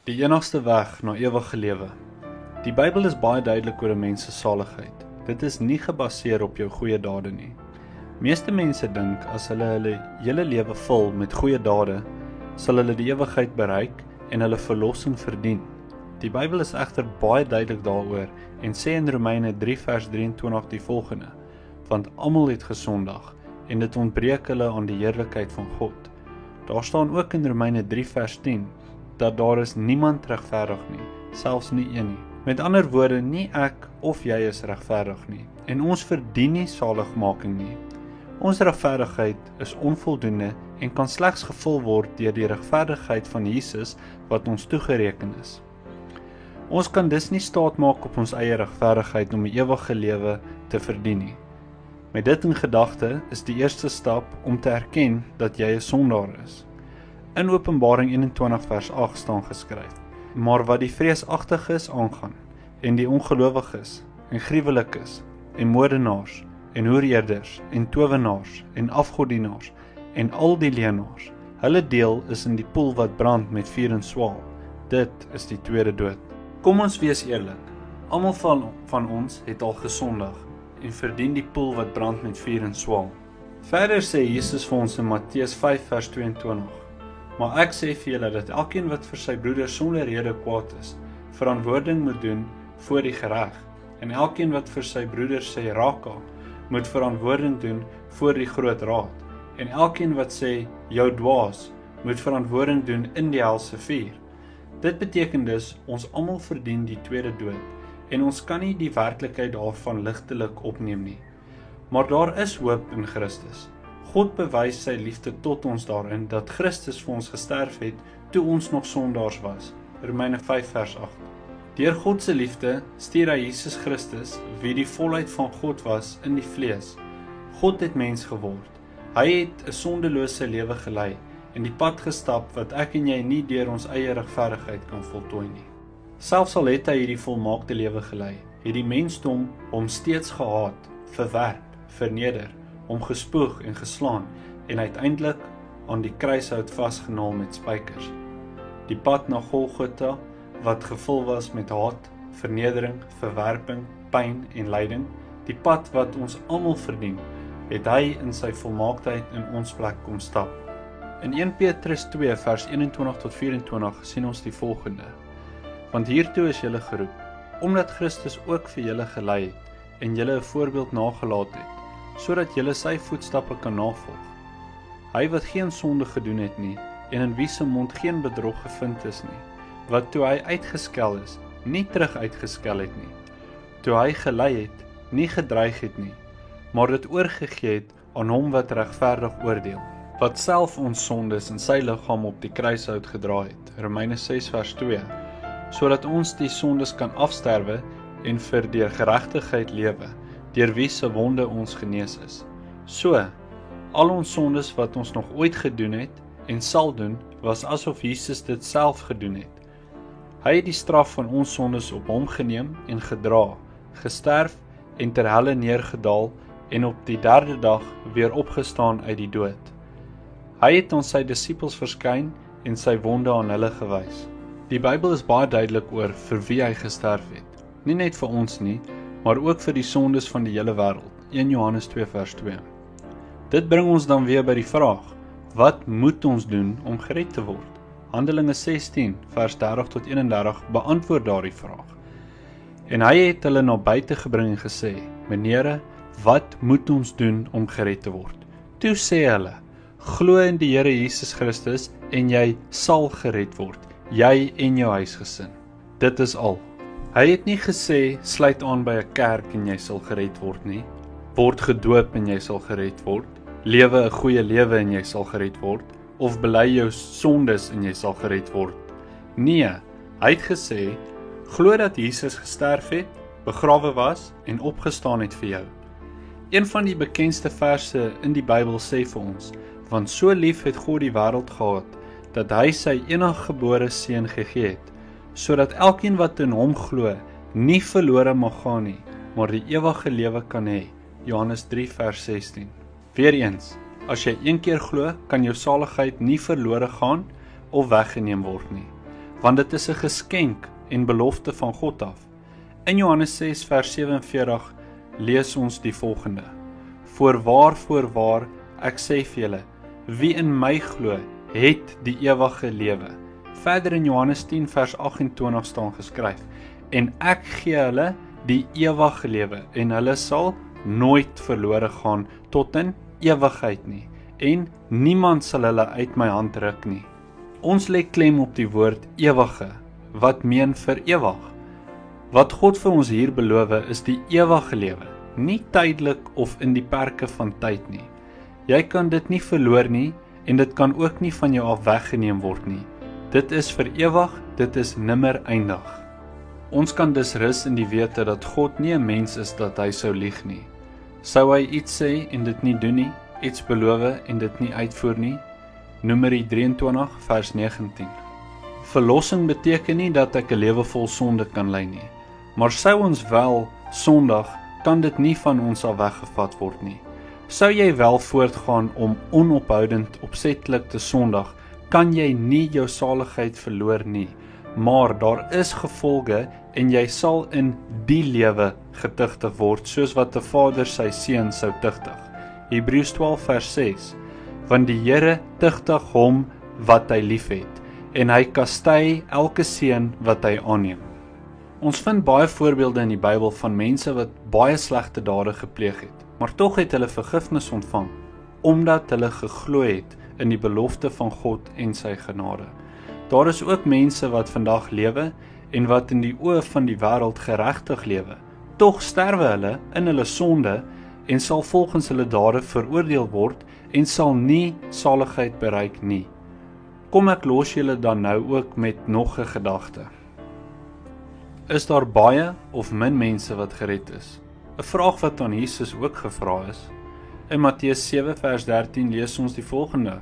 Die enigste weg na ewige lewe. Die Bybel is baie duidelik oor 'n mens se saligheid. Dit is nie gebaseer op jou goeie dade nie. Meeste mense dink as hulle hele lewe vul met goeie dade, sal hulle die ewigheid bereik en hulle verlossing verdien. Die Bybel is egter baie duidelik daaroor en sê in Romeine 3 vers 23 die volgende: Want almal het gesondig en dit ontbreek hulle aan die heerlikheid van God. Daar staan ook in Romeine 3 vers 10 dat daar is niemand regverdig nie, selfs nie een nie. Met ander woorde, nie ek of jy is regverdig nie en ons verdien nie saligmaking nie. Ons regverdigheid is onvoldoende en kan slegs gevul word deur die regverdigheid van Jesus wat ons toegereken is. Ons kan dus nie staat maak op ons eie regverdigheid om die ewige lewe te verdien nie. Met dit in gedagte is die eerste stap om te erken dat jy 'n sondaar is. In Openbaring 21 vers 8 staan geskryf: Maar wat die vreesagtiges aangaan, en die ongelowiges, en gruwelikes, en moordenaars, en hoereerders, en towenaars, en afgodienaars, en al die leenaars, hulle deel is in die poel wat brand met vuur en swaal. Dit is die tweede dood. Kom ons wees eerlik, almal van ons het al gesondig, en verdien die poel wat brand met vuur en swaal. Verder sê Jesus vir ons in Matteus 5 vers 22: Maar ek sê vir julle dat elkeen wat vir sy broeder sonder rede kwaad is, verantwoording moet doen voor die reg, en elkeen wat vir sy broeder sê raka, moet verantwoording doen voor die groot raad, en elkeen wat sê jou dwaas, moet verantwoording doen in die helse vuur. Dit beteken dus, ons almal verdien die tweede dood, en ons kan nie die werklikheid daarvan ligtelik opneem nie. Maar daar is hoop in Christus. God bewys sy liefde tot ons daarin, dat Christus vir ons gesterf het, toe ons nog sondaars was. Romeine 5 vers 8. Deur God se liefde stuur hy Jesus Christus, wie die volheid van God was, in die vlees. God het mens geword. Hy het 'n sondelose lewe gelei, en die pad gestap wat ek en jy nie deur ons eie regverdigheid kan voltooi nie. Selfs al het hy hierdie volmaakte lewe gelei, het die mensdom hom steeds gehaat, verwerp, verneder, hom gespoeg en geslaan en uiteindelik aan die kruishout vasgenaal met spykers. Die pad na Golgotha, wat gevul was met haat, vernedering, verwerping, pyn en lyding, die pad wat ons almal verdien, het hy in sy volmaaktheid in ons plek kom stap. In 1 Petrus 2 vers 21 tot 24 sien ons die volgende: Want hiertoe is julle geroep, omdat Christus ook vir julle gelei het en julle 'n voorbeeld nagelaat het, sodat julle sy voetstappe kan navolg. Hy wat geen sonde gedoen het nie, en in wie se mond geen bedrog gevind is nie, wat toe hy uitgeskel is, nie terug uitgeskel het nie, toe hy gelei het, nie gedreig het nie, maar dit oorgegee het aan hom wat regverdig oordeel, wat self ons sondes in sy liggaam op die kruishout gedra het, Romeine 6 vers 2, sodat ons die sondes kan afsterwe en vir die geregtigheid lewe, deur wie se wonde ons genees is. So, al ons sondes wat ons nog ooit gedoen het en sal doen, was asof Jesus dit self gedoen het. Hy het die straf van ons sondes op hom geneem en gedra, gesterf en ter helle neergedaal en op die derde dag weer opgestaan uit die dood. Hy het ons sy disippels verskyn en sy wonde aan hulle gewys. Die Bybel is baie duidelik oor vir wie hy gesterf het. Nie net vir ons nie, maar ook vir die sondes van die hele wêreld. 1 Johannes 2 vers 2. Dit bring ons dan weer by die vraag: wat moet ons doen om gered te word? Handelinge 16 vers 30 tot 31 beantwoord daardie vraag. En hy het hulle na buite gebring en gesê: Meneere, wat moet ons doen om gered te word? Toe sê hulle: Glo in die Here Jesus Christus en jy sal gered word, jy en jou huisgesin. Dit is al. Hy het nie gesê, sluit aan by 'n kerk en jy sal gered word nie, word gedoop en jy sal gered word, lewe 'n goeie lewe en jy sal gered word, of bely jou sondes en jy sal gered word. Nee, hy het gesê, glo dat Jesus gesterf het, begrawe was en opgestaan het vir jou. Een van die bekendste verse in die Bybel sê vir ons: Want so lief het God die wêreld gehad, dat hy sy eniggebore seun gegee het, sodat elkeen wat in hom glo, nie verlore mag gaan nie, maar die ewige lewe kan hê. Johannes 3 vers 16. Weereens, as jy een keer glo, kan jou saligheid nie verlore gaan of weggeneem word nie. want dit is 'n geskenk en belofte van God af. In Johannes 6 vers 47 lees ons die volgende: Voorwaar, ek sê vir julle, wie in my glo, het die ewige lewe. Verder in Johannes 10 vers 28 staan geskryf: En ek gee hulle die ewige lewe, en hulle sal nooit verlore gaan tot in ewigheid nie, en niemand sal hulle uit my hand ruk nie. Ons lê klem op die woord ewige, wat meen vir ewig. Wat God vir ons hier beloof is die ewige lewe, nie tydelik of in die perke van tyd nie. Jy kan dit nie verloor nie, en dit kan ook nie van jou af weggeneem word nie. Dit is vir ewig, dit is nimmer eindig. Ons kan dus rus in die wete dat God nie 'n mens is dat hy sou lieg nie. Sou hy iets sê en dit nie doen nie, iets beloof en dit nie uitvoer nie? Numeri 23 vers 19. Verlossing beteken nie dat ek 'n lewe vol sonde kan lei nie, maar sou ons wel sondig, kan dit nie van ons af weggevat word nie. Sou jy wel voortgaan om onophoudend opsetlik te sondig, kan jy nie jou saligheid verloor nie, maar daar is gevolge en jy sal in die lewe getuigtig word, soos wat 'n vader sy seun sou tuigtig. Hebreërs 12 vers 6. Want die Here tuigtig hom wat hy liefhet, en hy kastei elke seun wat hy aanneem. Ons vind baie voorbeelde in die Bybel van mense wat baie slegte dade gepleeg het, maar tog het hulle vergifnis ontvang, omdat hulle geglo het in die belofte van God en sy genade. Daar is ook mense wat vandag lewe en wat in die oë van die wêreld geregtig lewe. Tog sterwe hulle in hulle sonde en sal volgens hulle dade veroordeel word en sal nie saligheid bereik nie. Kom ek los julle dan nou ook met nog 'n gedagte. Is daar baie of min mense wat gered is? 'n Vraag wat aan Jesus ook gevra is. In Matteus 7 vers 13 lees ons die volgende: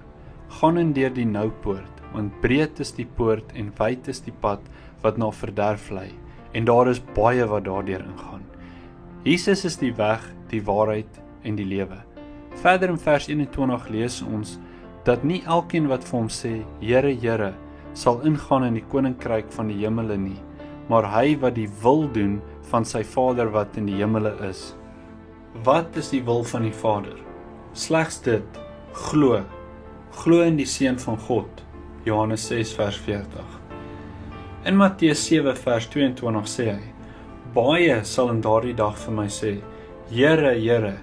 Gaan in deur die nou poort, want breed is die poort en wyd is die pad wat na verderf lei, en daar is baie wat daardeur ingaan. Jesus is die weg, die waarheid en die lewe. Verder in vers 21 lees ons dat nie elkeen wat vir hom sê, Here, Here, sal ingaan in die koninkryk van die hemele nie, maar hy wat die wil doen van sy Vader wat in die hemele is. Wat is die wil van die Vader? Slegs dit, glo. Glo in die Seun van God. Johannes 6 vers 40. In Matteus 7 vers 22 sê hy: Baie sal in daardie dag vir my sê, Here, Here,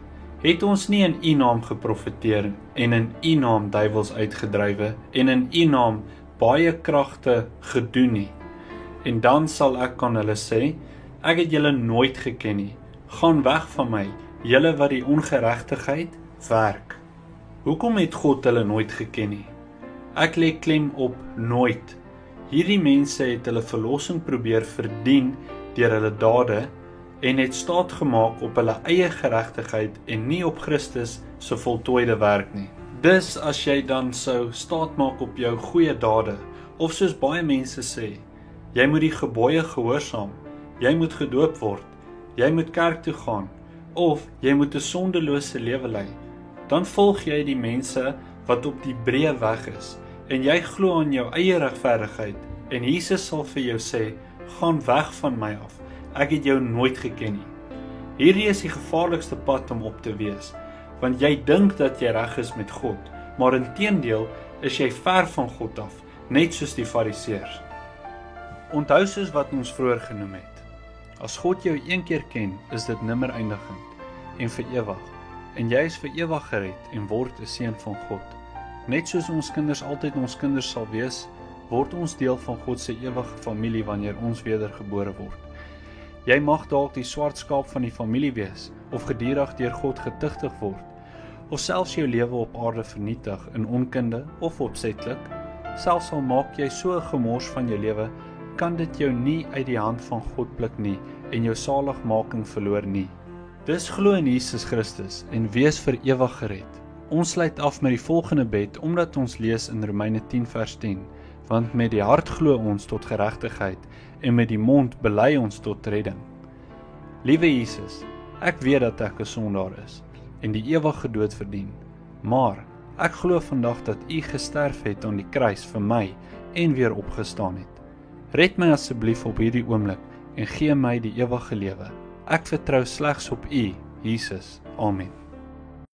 het ons nie in U naam geprofeteer en in U naam duiwels uitgedrywe en in U naam baie kragte gedoen nie? En dan sal ek aan hulle sê, ek het julle nooit geken nie. Gaan weg van my, julle wat die ongeregtigheid werk. Hoekom het God hulle nooit geken nie? Ek lê klem op nooit. Hierdie mense het hulle verlossing probeer verdien deur hulle dade en het staat gemaak op hulle eie geregtigheid en nie op Christus se voltooide werk nie. Dus as jy dan sou staat maak op jou goeie dade, of soos baie mense sê, jy moet die gebooie gehoorsaam, jy moet gedoop word, jy moet kerk toe gaan, of jy moet 'n sondelose lewe lei, dan volg jy die mense wat op die breë weg is, en jy glo aan jou eie regverdigheid, en Jesus sal vir jou sê, gaan weg van my af, ek het jou nooit geken nie. Hierdie is die gevaarlikste pad om op te wees, want jy dink dat jy reg is met God, maar inteendeel is jy ver van God af, net soos die Fariseërs. Onthou soos wat ons vroeër genoem het, as God jou een keer ken, is dit nimmer eindigend en vir ewig, en jy is vir ewig gered en word 'n seun van God. Net soos ons kinders altyd ons kinders sal wees, word ons deel van God se ewige familie wanneer ons wedergebore word. Jy mag dalk die swart skaap van die familie wees, of gedurig deur God getuigtig word, of selfs jou lewe op aarde vernietig in onkunde of opsetlik. Selfs al maak jy so 'n gemors van jou lewe, kan dit jou nie uit die hand van God pluk nie en jou saligmaking verloor nie. Dis glo in Jesus Christus en wees vir ewig gered. Ons sluit af met die volgende bed omdat ons lees in Romeine 10 vers 10, want met die hart glo ons tot geregtigheid en met die mond bely ons tot redding. Liewe Jesus, ek weet dat ek 'n sondaar is en die ewige dood verdien, maar ek glo vandag dat U gesterf het aan die kruis vir my en weer opgestaan het. Red my asseblief op hierdie oomblik en gee my die ewige lewe. Ek vertrou slegs op U, Jesus. Amen.